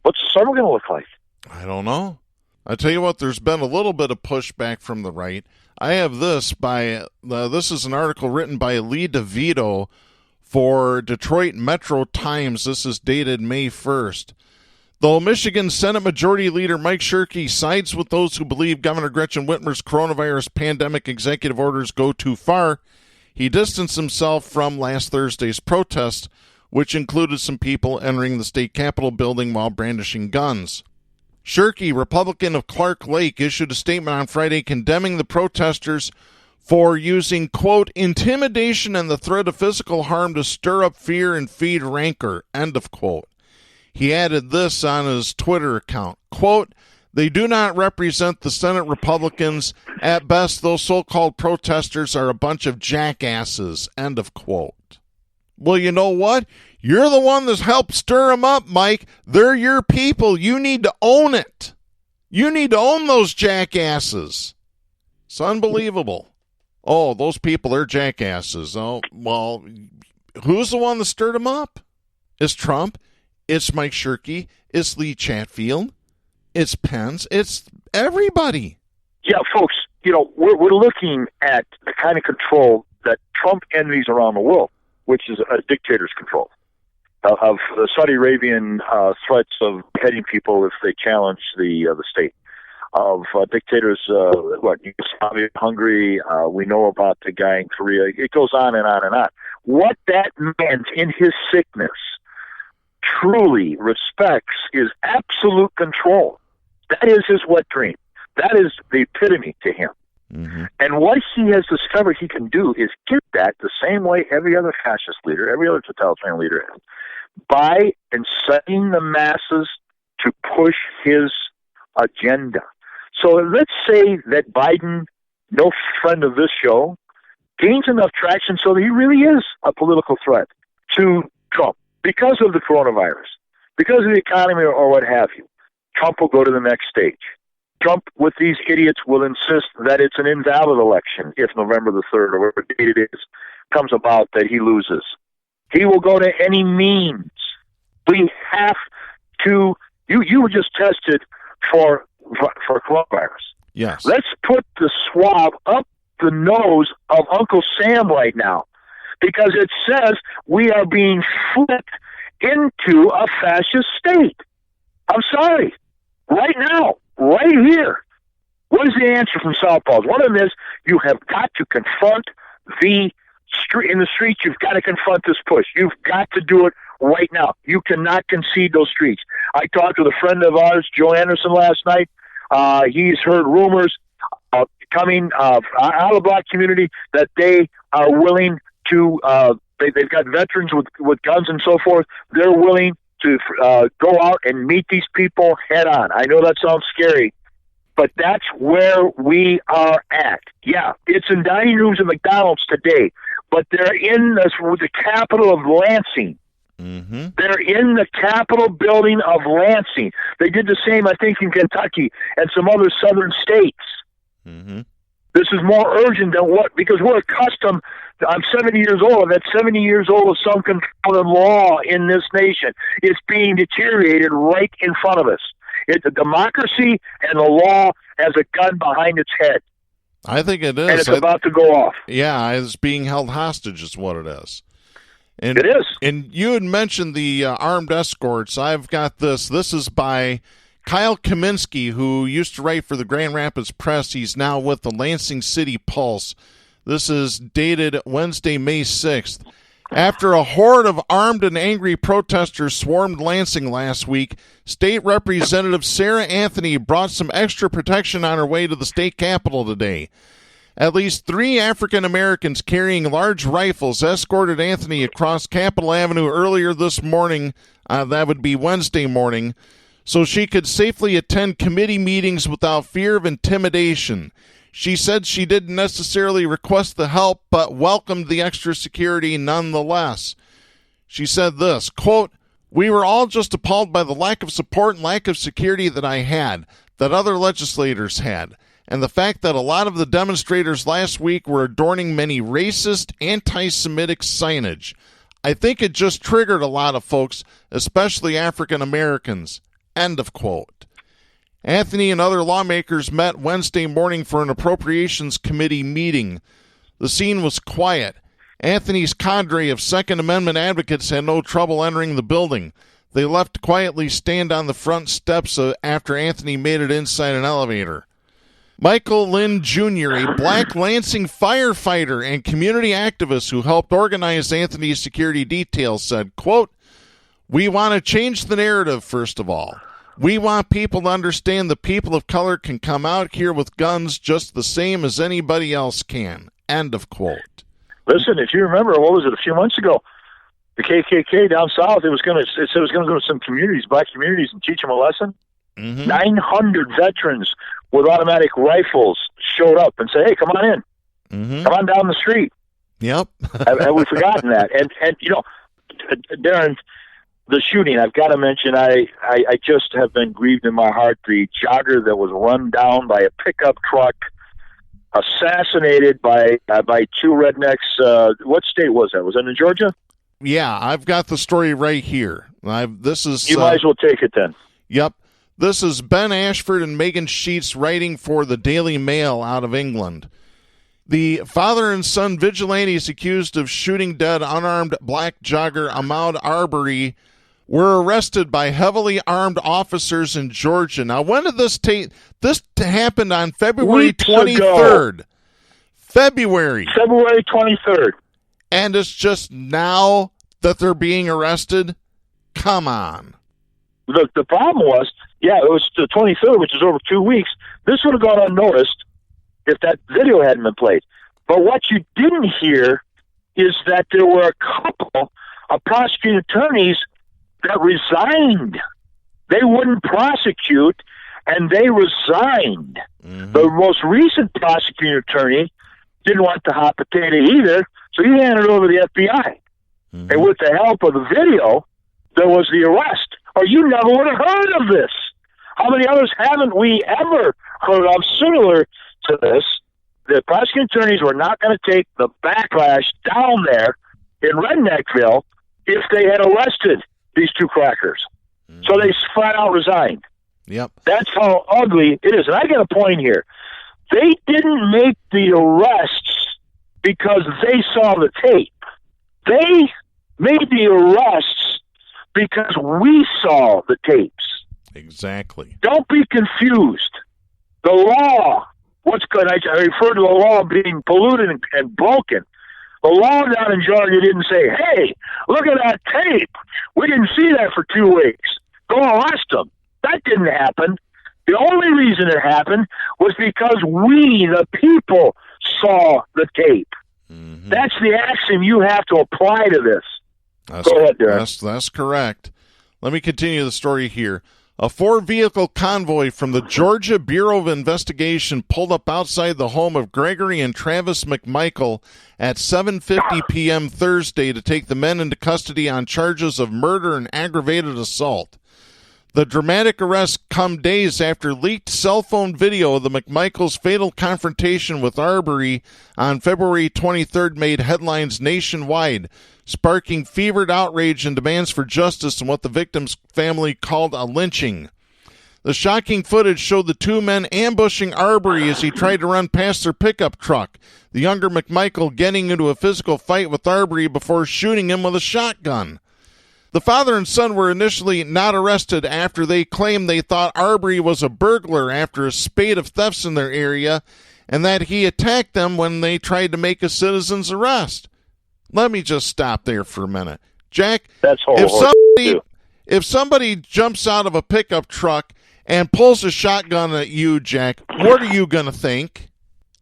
What's the summer going to look like? I don't know. I tell you what, there's been a little bit of pushback from the right. I have this this is an article written by Lee DeVito for Detroit Metro Times. This is dated May 1st. Though Michigan Senate Majority Leader Mike Shirkey sides with those who believe Governor Gretchen Whitmer's coronavirus pandemic executive orders go too far, he distanced himself from last Thursday's protest, which included some people entering the state capitol building while brandishing guns. Shirkey, Republican of Clark Lake, issued a statement on Friday condemning the protesters for using, quote, intimidation and the threat of physical harm to stir up fear and feed rancor, end of quote. He added this on his Twitter account, quote, they do not represent the Senate Republicans. At best, those so-called protesters are a bunch of jackasses, end of quote. Well, you know what? You're the one that's helped stir them up, Mike. They're your people. You need to own it. You need to own those jackasses. It's unbelievable. Oh, those people are jackasses. Oh, well, who's the one that stirred them up? It's Trump. It's Mike Shirkey. It's Lee Chatfield. It's Pence. It's everybody. Yeah, folks, you know, we're looking at the kind of control that Trump envies around the world, which is a dictator's control of the Saudi Arabian threats of beheading people if they challenge the state, of dictators, Yugoslavia, Hungary. We know about the guy in Korea. It goes on and on and on. What that man in his sickness truly respects is absolute control. That is his wet dream. That is the epitome to him. Mm-hmm. And what he has discovered he can do is get that the same way every other fascist leader, every other totalitarian leader has, by inciting the masses to push his agenda. So let's say that Biden, no friend of this show, gains enough traction so that he really is a political threat to Trump because of the coronavirus, because of the economy or what have you. Trump will go to the next stage. Trump, with these idiots, will insist that it's an invalid election if November the 3rd or whatever date it is comes about that he loses. He will go to any means. We have to. You were just tested for coronavirus. Yes. Let's put the swab up the nose of Uncle Sam right now, because it says we are being flipped into a fascist state. I'm sorry. Right now, right here. What is the answer from Southpaws? One of them is you have got to confront the street. In the streets, you've got to confront this push. You've got to do it right now. You cannot concede those streets. I talked with a friend of ours, Joe Anderson, last night. He's heard rumors coming out of the black community that they are willing to, they've got veterans with guns and so forth. They're willing to go out and meet these people head on. I know that sounds scary, but that's where we are at. Yeah, it's in dining rooms at McDonald's today, but they're in the capital of Lansing. Mm-hmm. They're in the Capitol building of Lansing. They did the same, I think, in Kentucky and some other southern states. Mm-hmm. This is more urgent than because we're accustomed. I'm 70 years old. That's 70 years old of some control of law in this nation. It's being deteriorated right in front of us. It's a democracy, and the law has a gun behind its head. I think it is. And it's about to go off. Yeah, it's being held hostage is what it is. And, it is. And you had mentioned the armed escorts. I've got this. This is by Kyle Kaminsky, who used to write for the Grand Rapids Press. He's now with the Lansing City Pulse. This is dated Wednesday, May 6th. After a horde of armed and angry protesters swarmed Lansing last week, State Representative Sarah Anthony brought some extra protection on her way to the state capitol today. At least 3 African Americans carrying large rifles escorted Anthony across Capitol Avenue earlier this morning, that would be Wednesday morning, so she could safely attend committee meetings without fear of intimidation. She said she didn't necessarily request the help, but welcomed the extra security nonetheless. She said this, quote, "We were all just appalled by the lack of support and lack of security that I had, that other legislators had, and the fact that a lot of the demonstrators last week were adorning many racist, anti-Semitic signage. I think it just triggered a lot of folks, especially African Americans." End of quote. Anthony and other lawmakers met Wednesday morning for an Appropriations Committee meeting. The scene was quiet. Anthony's cadre of Second Amendment advocates had no trouble entering the building. They left to quietly stand on the front steps after Anthony made it inside an elevator. Michael Lynn Jr., a black Lansing firefighter and community activist who helped organize Anthony's security detail, said, quote, "We want to change the narrative, first of all. We want people to understand that people of color can come out here with guns just the same as anybody else can." End of quote. Listen, if you remember, what was it, a few months ago, the KKK down south, it was going to go to some communities, black communities, and teach them a lesson. Mm-hmm. 900 veterans with automatic rifles showed up and said, "Hey, come on in. Mm-hmm. Come on down the street." Yep. Have we forgotten that? And you know, Darren, the shooting, I've got to mention, I just have been grieved in my heart. The jogger that was run down by a pickup truck, assassinated by 2 rednecks. What state was that? Was it in Georgia? Yeah, I've got the story right here. You might as well take it then. Yep. This is Ben Ashford and Megan Sheets writing for the Daily Mail out of England. The father and son vigilantes accused of shooting dead unarmed black jogger Ahmaud Arbery were arrested by heavily armed officers in Georgia. Now, when did this take? This happened on February 23rd. February 23rd. And it's just now that they're being arrested? Come on. The problem was, yeah, it was the 23rd, which is over 2 weeks. This would have gone unnoticed if that video hadn't been played. But what you didn't hear is that there were a couple of prosecuting attorneys that resigned. They wouldn't prosecute, and they resigned. Mm-hmm. The most recent prosecuting attorney didn't want the hot potato either, so he handed it over to the FBI. Mm-hmm. And with the help of the video, there was the arrest. Or you never would have heard of this. How many others haven't we ever heard of similar to this? The prosecuting attorneys were not going to take the backlash down there in Redneckville if they had arrested these 2 crackers. Mm-hmm. So they flat out resigned. Yep. That's how ugly it is. And I got a point here. They didn't make the arrests because they saw the tape. They made the arrests because we saw the tapes. Exactly. Don't be confused. The law, what's good? I refer to the law being polluted and broken. The law down in Georgia didn't say, "Hey, look at that tape. We didn't see that for 2 weeks. Go arrest them." That didn't happen. The only reason it happened was because we, the people, saw the tape. Mm-hmm. That's the axiom you have to apply to this. Go ahead, Darren. That's correct. Let me continue the story here. A 4-vehicle convoy from the Georgia Bureau of Investigation pulled up outside the home of Gregory and Travis McMichael at 7:50 p.m. Thursday to take the men into custody on charges of murder and aggravated assault. The dramatic arrest come days after leaked cell phone video of the McMichaels' fatal confrontation with Arbery on February 23rd made headlines nationwide, sparking fevered outrage and demands for justice in what the victim's family called a lynching. The shocking footage showed the two men ambushing Arbery as he tried to run past their pickup truck, the younger McMichael getting into a physical fight with Arbery before shooting him with a shotgun. The father and son were initially not arrested after they claimed they thought Arbery was a burglar after a spate of thefts in their area and that he attacked them when they tried to make a citizen's arrest. Let me just stop there for a minute. Jack, if somebody jumps out of a pickup truck and pulls a shotgun at you, Jack, what are you going to think?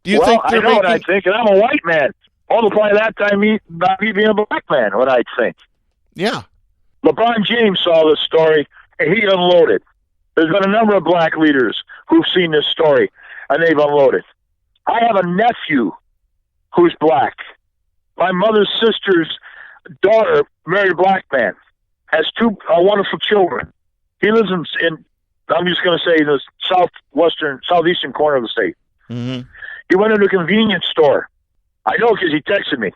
Do you think I know what I'd think, and I'm a white man. Multiply that time me being a black man, what I'd think. Yeah. LeBron James saw this story, and he unloaded. There's been a number of black leaders who've seen this story, and they've unloaded. I have a nephew who's black. My mother's sister's daughter married a black man, has two wonderful children. He lives in I'm just going to say, the southeastern corner of the state. Mm-hmm. He went into a convenience store. I know because he texted me.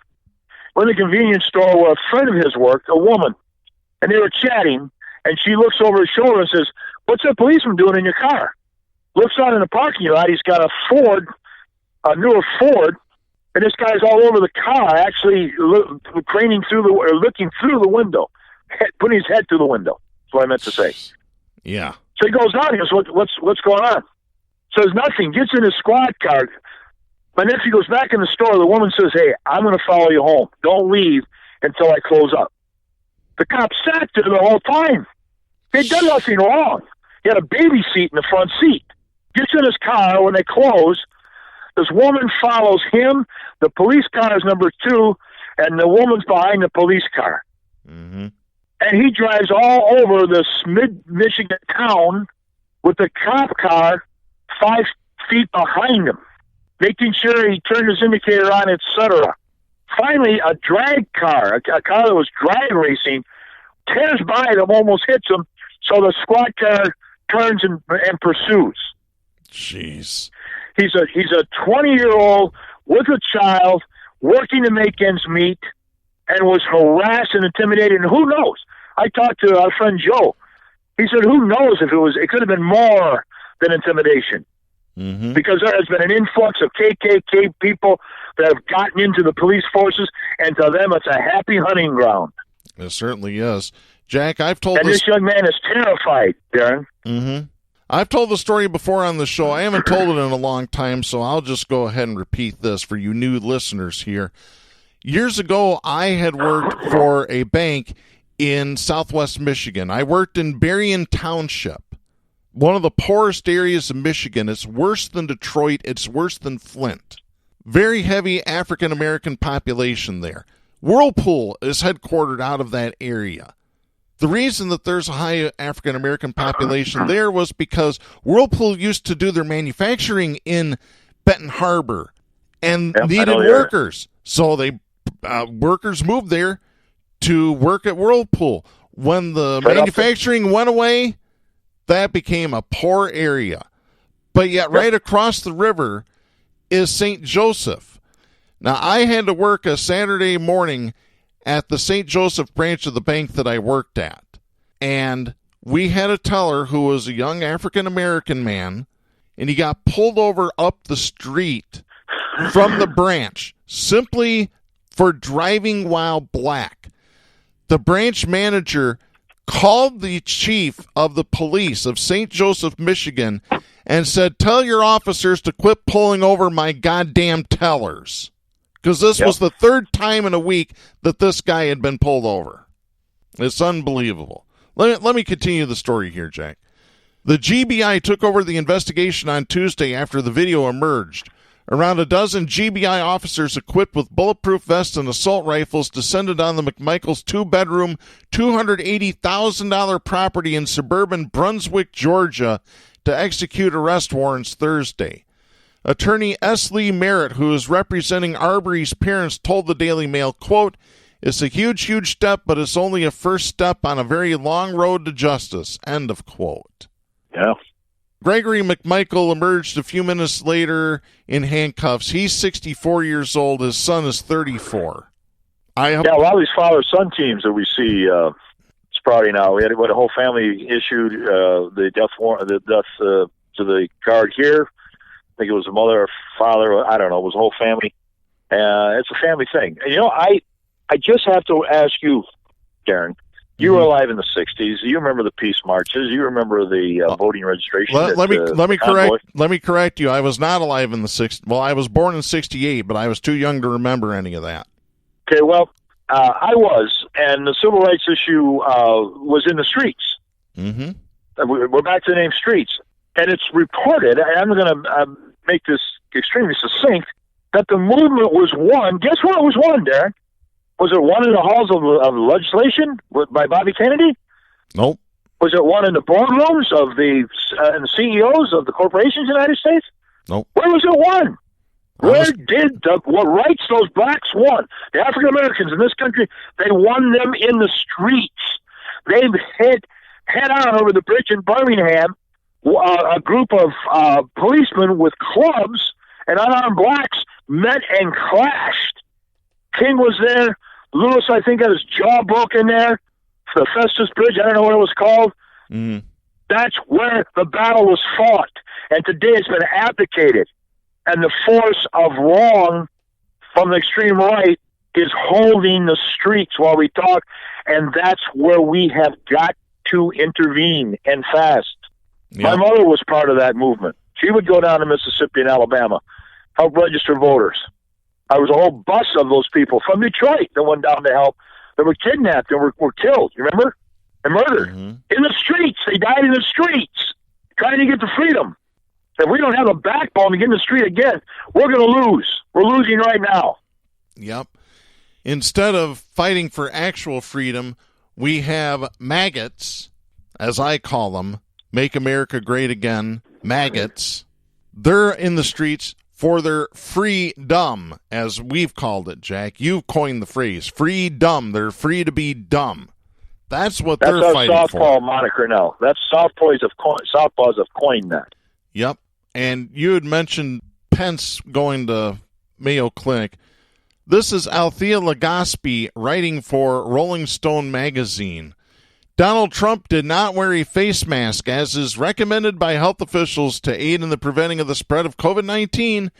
Went to the convenience store where a friend of his worked, a woman. And they were chatting, and she looks over his shoulder and says, "What's that policeman doing in your car?" Looks out in the parking lot. He's got a newer Ford, and this guy's all over the car, actually looking through the window, putting his head through the window. That's what I meant to say. Yeah. So he goes down. He goes, "What's going on?" Says nothing. Gets in his squad car. My nephew goes back in the store. The woman says, "Hey, I'm going to follow you home. Don't leave until I close up." The cop sat there the whole time. They'd done nothing wrong. He had a baby seat in the front seat. Gets in his car. When they close, this woman follows him. The police car is number 2, and the woman's behind the police car. Mm-hmm. And he drives all over this mid-Michigan town with the cop car 5 feet behind him, making sure he turned his indicator on, etc. Finally, a drag car, a car that was drag racing, tears by them, almost hits him, so the squad car turns and pursues. Jeez. He's a 20-year-old with a child, working to make ends meet, and was harassed and intimidated. And who knows? I talked to our friend Joe. He said, who knows if it could have been more than intimidation. Mm-hmm. Because there has been an influx of KKK people that have gotten into the police forces, and to them it's a happy hunting ground. It certainly is. Jack, I've told this young man is terrified, Darren. Mm-hmm. I've told the story before on the show. I haven't told it in a long time, so I'll just go ahead and repeat this for you new listeners here. Years ago, I had worked for a bank in southwest Michigan. I worked in Berrien Township, one of the poorest areas of Michigan. It's worse than Detroit. It's worse than Flint. Very heavy African-American population there. Whirlpool is headquartered out of that area. The reason that there's a high African-American population there was because Whirlpool used to do their manufacturing in Benton Harbor and needed workers. So workers moved there to work at Whirlpool. When the manufacturing went away, that became a poor area. But yet right across the river is St. Joseph. Now, I had to work a Saturday morning at the St. Joseph branch of the bank that I worked at. And we had a teller who was a young African-American man, and he got pulled over up the street from the branch simply for driving while black. The branch manager called the chief of the police of St. Joseph, Michigan, and said, "Tell your officers to quit pulling over my goddamn tellers." Because this was the third time in a week that this guy had been pulled over. It's unbelievable. Let me continue the story here, Jack. The GBI took over the investigation on Tuesday after the video emerged. Around a dozen GBI officers equipped with bulletproof vests and assault rifles descended on the McMichaels' two-bedroom, $280,000 property in suburban Brunswick, Georgia, to execute arrest warrants Thursday. Attorney S. Lee Merritt, who is representing Arbery's parents, told the Daily Mail, quote, "It's a huge, huge step, but it's only a first step on a very long road to justice," end of quote. Yeah. Gregory McMichael emerged a few minutes later in handcuffs. He's 64 years old. His son is 34. Yeah, a lot of these father-son teams that we see sprouting out. We had a whole family issued the death warrant, to the guard here. I think it was a mother or father. I don't know. It was a whole family. It's a family thing. And, I just have to ask you, Darren. You were alive in the '60s. You remember the peace marches. You remember the voting registration. Let me correct you. I was not alive in the '60s. Well, I was born in '68, but I was too young to remember any of that. Okay, well, I was, and the civil rights issue was in the streets. Mm-hmm. We're back to the name streets, and it's reported. And I'm going to make this extremely succinct. That the movement was won. Guess where it was won, Darren? Was it won in the halls of legislation by Bobby Kennedy? Nope. Was it won in the boardrooms of the CEOs of the corporations in the United States? Nope. Where was it won? What rights those blacks won? The African Americans in this country, they won them in the streets. They head on over the bridge in Birmingham, a group of policemen with clubs and unarmed blacks met and clashed. King was there. Lewis, I think, had his jaw broken there. The Festus Bridge, I don't know what it was called. Mm. That's where the battle was fought. And today it's been abdicated. And the force of wrong from the extreme right is holding the streets while we talk. And that's where we have got to intervene and fast. Yep. My mother was part of that movement. She would go down to Mississippi and Alabama, help register voters. I was a whole bus of those people from Detroit that went down to help. They were kidnapped and were killed, you remember? And murdered. Mm-hmm. In the streets. They died in the streets trying to get to freedom. If we don't have a backbone to get in the street again, we're going to lose. We're losing right now. Yep. Instead of fighting for actual freedom, we have maggots, as I call them, Make America Great Again, maggots. They're in the streets for their freedom, as we've called it, Jack. You've coined the phrase, freedom. They're free to be dumb. That's what they're fighting for. That's our Southpaw moniker now. That's Southpaws have coined that. Yep. And you had mentioned Pence going to Mayo Clinic. This is Althea Legaspi writing for Rolling Stone magazine. Donald Trump did not wear a face mask, as is recommended by health officials to aid in the preventing of the spread of COVID-19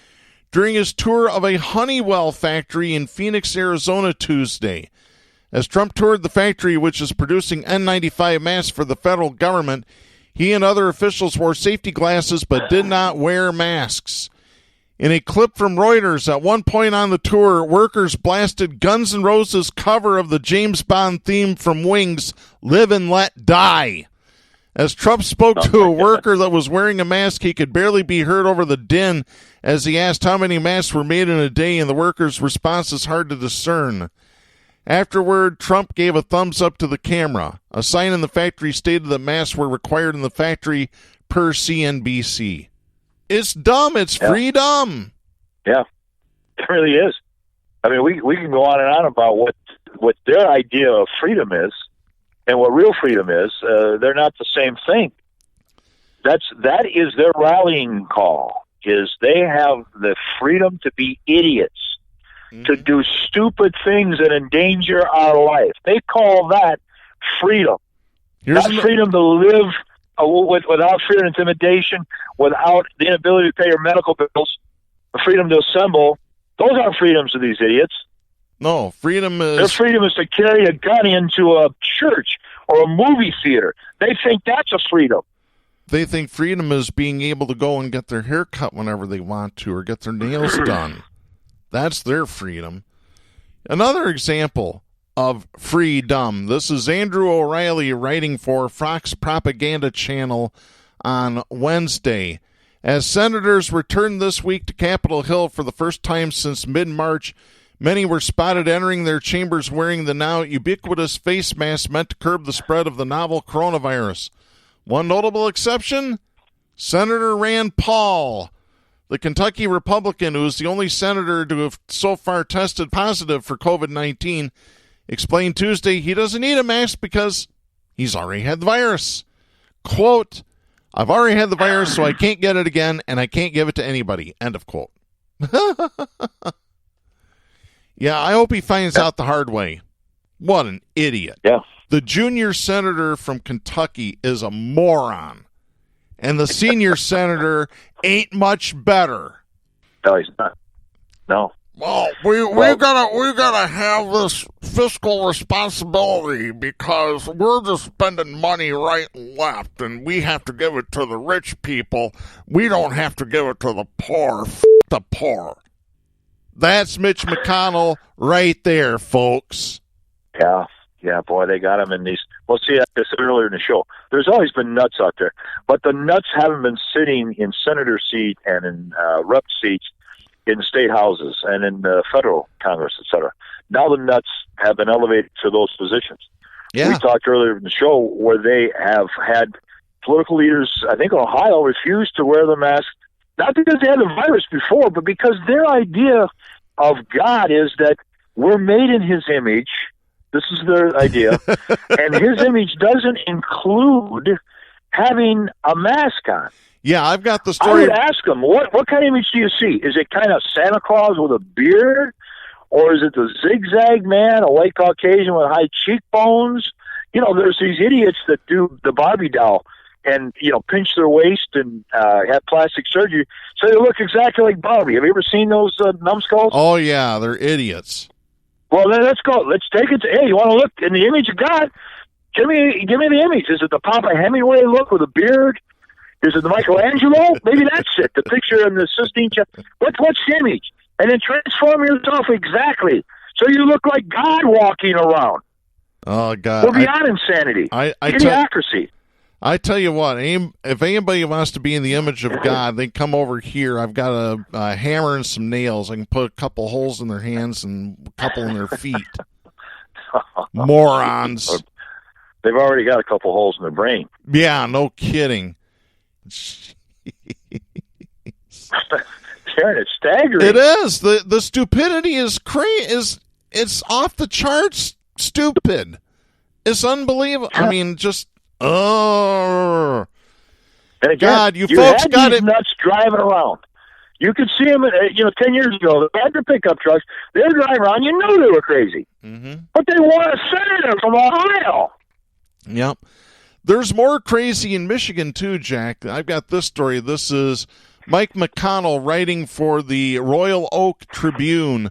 during his tour of a Honeywell factory in Phoenix, Arizona Tuesday. As Trump toured the factory, which is producing N95 masks for the federal government, he and other officials wore safety glasses but did not wear masks. In a clip from Reuters, at one point on the tour, workers blasted Guns N' Roses' cover of the James Bond theme from Wings, Live and Let Die. As Trump spoke to a worker that was wearing a mask, he could barely be heard over the din as he asked how many masks were made in a day, and the worker's response is hard to discern. Afterward, Trump gave a thumbs up to the camera. A sign in the factory stated that masks were required in the factory per CNBC. It's dumb. It's freedom. Yeah, it really is. I mean, we can go on and on about what their idea of freedom is and what real freedom is. They're not the same thing. That is their rallying call, is they have the freedom to be idiots, to do stupid things that endanger our life. They call that freedom. Not freedom to live without fear and intimidation, without the inability to pay your medical bills, the freedom to assemble. Those aren't freedoms of these idiots. No, freedom is... Their freedom is to carry a gun into a church or a movie theater. They think that's a freedom. They think freedom is being able to go and get their hair cut whenever they want to or get their nails done. That's their freedom. Another example of freedom. This is Andrew O'Reilly writing for Fox Propaganda Channel on Wednesday. As senators returned this week to Capitol Hill for the first time since mid-March, many were spotted entering their chambers wearing the now ubiquitous face masks meant to curb the spread of the novel coronavirus. One notable exception, Senator Rand Paul, the Kentucky Republican who is the only senator to have so far tested positive for COVID-19, explained Tuesday he doesn't need a mask because he's already had the virus. Quote, I've already had the virus, so I can't get it again, and I can't give it to anybody. End of quote. Yeah, I hope he finds out the hard way. What an idiot. Yeah. The junior senator from Kentucky is a moron, and the senior senator ain't much better. No, he's not. No. Well, we gotta have this fiscal responsibility because we're just spending money right and left, and we have to give it to the rich people. We don't have to give it to the poor. F the poor. That's Mitch McConnell right there, folks. Yeah, boy, they got him in these. Well, see, like I said earlier in the show, there's always been nuts out there, but the nuts haven't been sitting in senator seat and in rep seats in state houses and in the federal Congress, et cetera. Now the nuts have been elevated to those positions. Yeah. We talked earlier in the show where they have had political leaders, I think Ohio, refuse to wear the mask, not because they had the virus before, but because their idea of God is that we're made in his image. This is their idea. And his image doesn't include having a mask on. Yeah, I've got the I story. would ask them, what kind of image do you see? Is it kind of Santa Claus with a beard? Or is it the zigzag man, a white Caucasian with high cheekbones? You know, there's these idiots that do the Barbie doll and, you know, pinch their waist and have plastic surgery so they look exactly like Barbie. Have you ever seen those numbskulls? Oh, yeah, they're idiots. Well, then let's go. Let's take it to, hey, you want to look in the image of God? Give me the image. Is it the Papa Hemingway look with a beard? Is it the Michelangelo? Maybe that's it. The picture in the Sistine Chapel. What's the image? And then transform yourself exactly so you look like God walking around. Oh, God. We're beyond insanity. Idiocracy. I tif you what, if anybody wants to be in the image of God, they come over here. I've got a hammer and some nails. I can put a couple holes in their hands and a couple in their feet. Morons. They've already got a couple holes in their brain. Yeah, no kidding. Darren, it's staggering. It is. The stupidity is crazy. It's off the charts stupid. It's unbelievable. I mean, just and again, God, you folks had got these it. Nuts driving around. You could see them, 10 years ago. They had their pickup trucks. They were driving around. You knew they were crazy. Mm-hmm. But they want a senator from Ohio. Yep. There's more crazy in Michigan, too, Jack. I've got this story. This is Mike McConnell writing for the Royal Oak Tribune.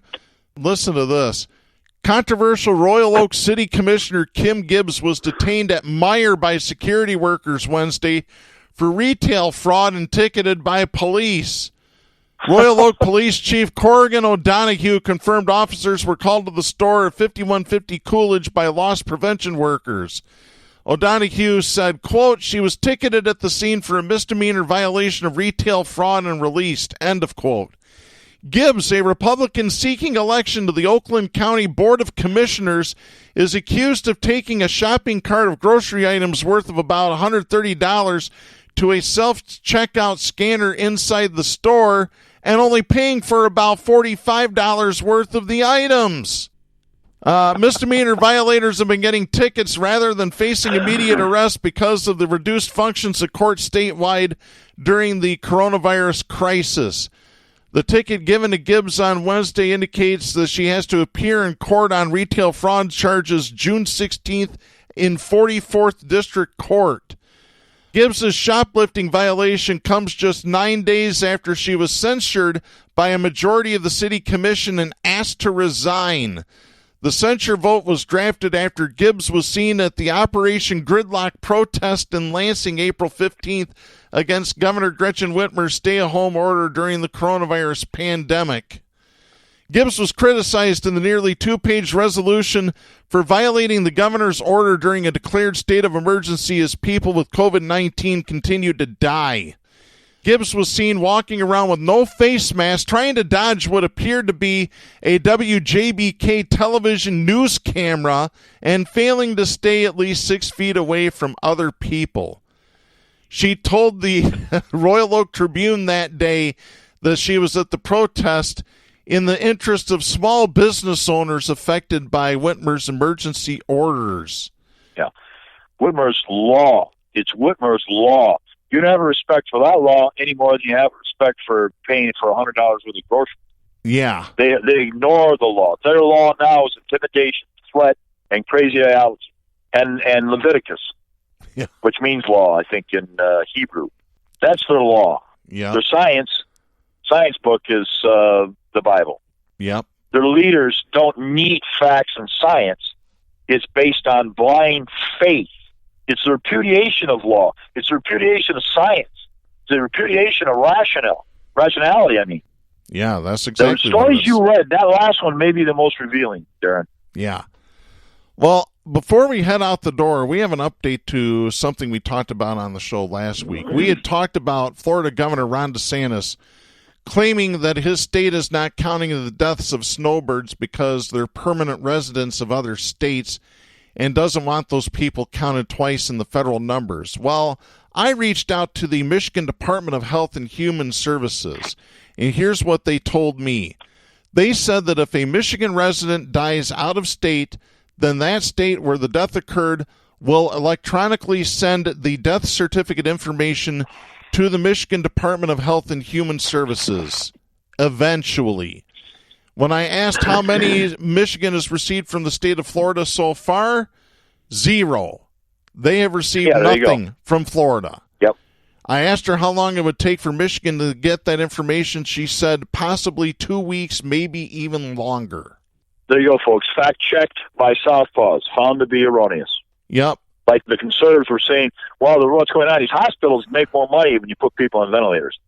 Listen to this. Controversial Royal Oak City Commissioner Kim Gibbs was detained at Meijer by security workers Wednesday for retail fraud and ticketed by police. Royal Oak Police Chief Corrigan O'Donoghue confirmed officers were called to the store at 5150 Coolidge by loss prevention workers. O'Donoghue said, quote, she was ticketed at the scene for a misdemeanor violation of retail fraud and released, end of quote. Gibbs, a Republican seeking election to the Oakland County Board of Commissioners, is accused of taking a shopping cart of grocery items worth of about $130 to a self-checkout scanner inside the store and only paying for about $45 worth of the items. Misdemeanor violators have been getting tickets rather than facing immediate arrest because of the reduced functions of courts statewide during the coronavirus crisis. The ticket given to Gibbs on Wednesday indicates that she has to appear in court on retail fraud charges June 16th in 44th District Court. Gibbs's shoplifting violation comes just 9 days after she was censured by a majority of the city commission and asked to resign. The censure vote was drafted after Gibbs was seen at the Operation Gridlock protest in Lansing April 15th against Governor Gretchen Whitmer's stay-at-home order during the coronavirus pandemic. Gibbs was criticized in the nearly two-page resolution for violating the governor's order during a declared state of emergency as people with COVID-19 continued to die. Gibbs was seen walking around with no face mask, trying to dodge what appeared to be a WJBK television news camera and failing to stay at least 6 feet away from other people. She told the Royal Oak Tribune that day that she was at the protest in the interest of small business owners affected by Whitmer's emergency orders. Yeah. Whitmer's law. It's Whitmer's law. You don't have a respect for that law any more than you have respect for paying for $100 worth of groceries. Yeah. They ignore the law. Their law now is intimidation, threat, and crazy ideology. And Leviticus, yeah, which means law, I think, in Hebrew. That's their law. Yeah. Their science book is the Bible. Yep. Their leaders don't need facts and science. It's based on blind faith. It's the repudiation of law. It's the repudiation of science. It's the repudiation of rationality, I mean. Yeah, that's exactly the stories you read, that last one may be the most revealing, Darren. Yeah. Well, before we head out the door, we have an update to something we talked about on the show last week. We had talked about Florida Governor Ron DeSantis claiming that his state is not counting the deaths of snowbirds because they're permanent residents of other states and doesn't want those people counted twice in the federal numbers. Well, I reached out to the Michigan Department of Health and Human Services, and here's what they told me. They said that if a Michigan resident dies out of state, then that state where the death occurred will electronically send the death certificate information to the Michigan Department of Health and Human Services eventually. When I asked how many Michigan has received from the state of Florida so far, 0. They have received nothing from Florida. Yep. I asked her how long it would take for Michigan to get that information. She said possibly 2 weeks, maybe even longer. There you go, folks. Fact-checked by Southpaws. Found to be erroneous. Yep. Like the conservatives were saying, well, what's going on? These hospitals make more money when you put people on ventilators.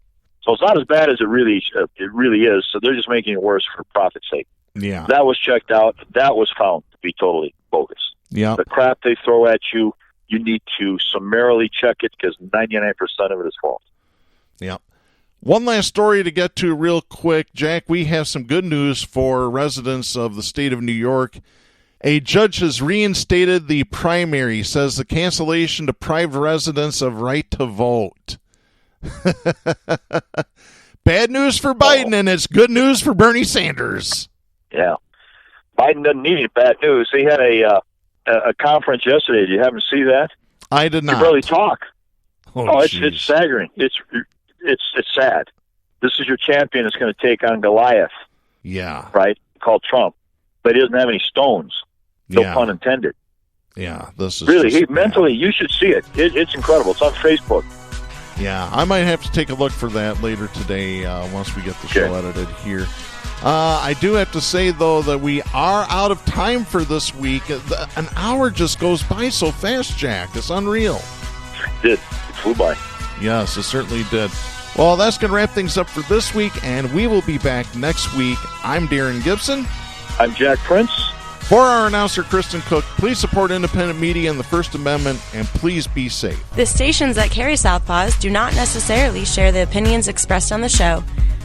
So it's not as bad as it really is. So they're just making it worse for profit's sake. Yeah. That was checked out. That was found to be totally bogus. Yeah. The crap they throw at you, you need to summarily check it because 99% of it is false. Yeah. One last story to get to real quick. Jack, we have some good news for residents of the state of New York. A judge has reinstated the primary, says the cancellation deprived residents of right to vote. Bad news for Biden, and it's good news for Bernie Sanders. Yeah. Biden doesn't need any bad news. He had a conference yesterday. Did you happen to see that? I did not. He barely talk. It's staggering. It's sad. This is your champion that's going to take on Goliath. Yeah. Right? Called Trump. But he doesn't have any stones. No pun intended. Yeah. This is really, mentally, you should see it. It's incredible. It's on Facebook. Yeah, I might have to take a look for that later today once we get the show edited here. I do have to say, though, that we are out of time for this week. An hour just goes by so fast, Jack. It's unreal. It did. It flew by. Yes, it certainly did. Well, that's going to wrap things up for this week, and we will be back next week. I'm Darren Gibson. I'm Jack Prince. For our announcer, Kristen Cook, please support independent media and the First Amendment, and please be safe. The stations that carry Southpaws do not necessarily share the opinions expressed on the show.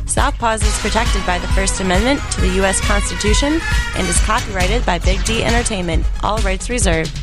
Southpaws is protected by the First Amendment to the U.S. Constitution and is copyrighted by Big D Entertainment, all rights reserved.